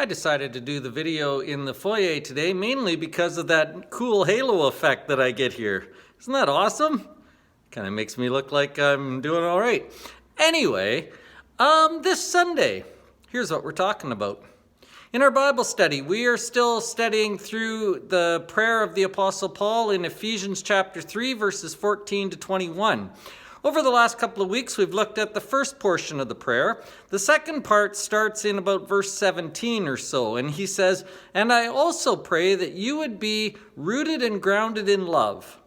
I decided to do the video in the foyer today mainly because of that cool halo effect that I get here. Isn't that awesome? Kind of makes me look like I'm doing all right. Anyway, this Sunday, here's what we're talking about. In our Bible study, we are still studying through the prayer of the Apostle Paul in Ephesians chapter 3, verses 14 to 21. Over the last couple of weeks, we've looked at the first portion of the prayer. The second part starts in about verse 17 or so, and he says, "And I also pray that you would be rooted and grounded in love."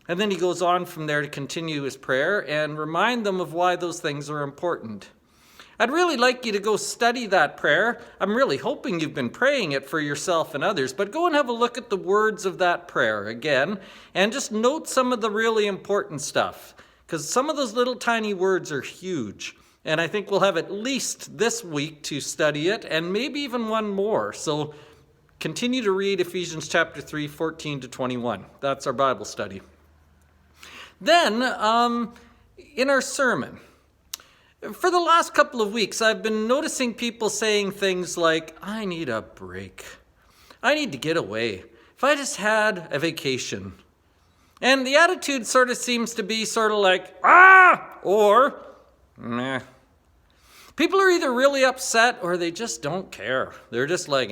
And then he goes on from there to continue his prayer and remind them of why those things are important. I'd really like you to go study that prayer. I'm really hoping you've been praying it for yourself and others, but go and have a look at the words of that prayer again and just note some of the really important stuff, because some of those little tiny words are huge. And I think we'll have at least this week to study it and maybe even one more. So continue to read Ephesians chapter 3, 14 to 21. That's our Bible study. Then, in our sermon, for the last couple of weeks, I've been noticing people saying things like, "I need a break. I need to get away. If I just had a vacation." And the attitude sort of seems to be sort of like, or meh. People are either really upset or they just don't care. They're just like,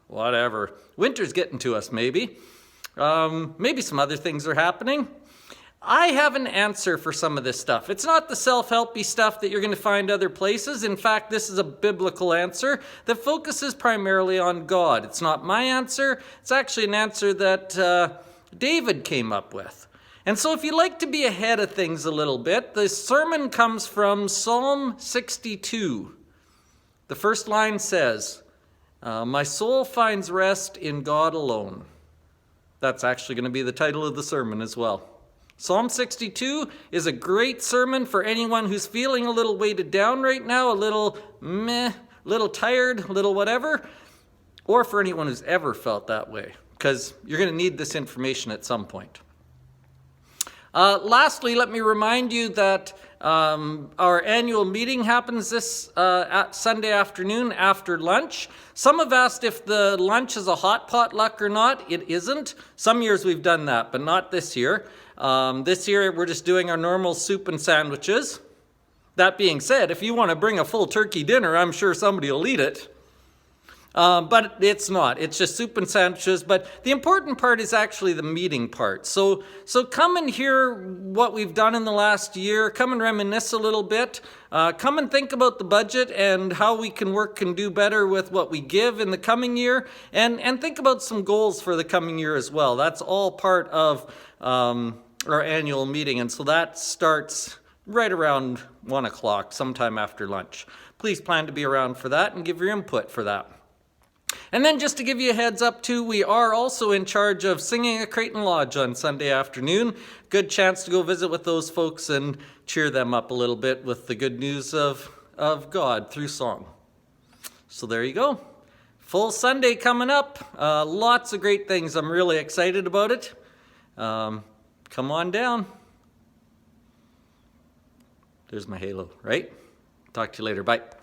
whatever. Winter's getting to us, maybe. Maybe some other things are happening. I have an answer for some of this stuff. It's not the self-helpy stuff that you're going to find other places. In fact, this is a biblical answer that focuses primarily on God. It's not my answer. It's actually an answer that David came up with. And so if you like to be ahead of things a little bit, the sermon comes from Psalm 62. The first line says, "My soul finds rest in God alone." That's actually going to be the title of the sermon as well. Psalm 62 is a great sermon for anyone who's feeling a little weighted down right now, a little meh, a little tired, a little whatever, or for anyone who's ever felt that way, because you're going to need this information at some point. Lastly, let me remind you that our annual meeting happens this Sunday afternoon after lunch. Some have asked if the lunch is a hot potluck or not. It isn't. Some years we've done that, but not this year. This year we're just doing our normal soup and sandwiches. That being said, if you want to bring a full turkey dinner, I'm sure somebody will eat it. But it's not. It's just soup and sandwiches. But the important part is actually the meeting part. So come and hear what we've done in the last year. Come and reminisce a little bit. Come and think about the budget and how we can work and do better with what we give in the coming year. And think about some goals for the coming year as well. That's all part of our annual meeting. And so that starts right around 1 o'clock, sometime after lunch. Please plan to be around for that and give your input for that. And then just to give you a heads up too, we are also in charge of singing at Creighton Lodge on Sunday afternoon. Good chance to go visit with those folks and cheer them up a little bit with the good news of God through song. So there you go. Full Sunday coming up. Lots of great things. I'm really excited about it. Come on down. There's my halo, right? Talk to you later. Bye.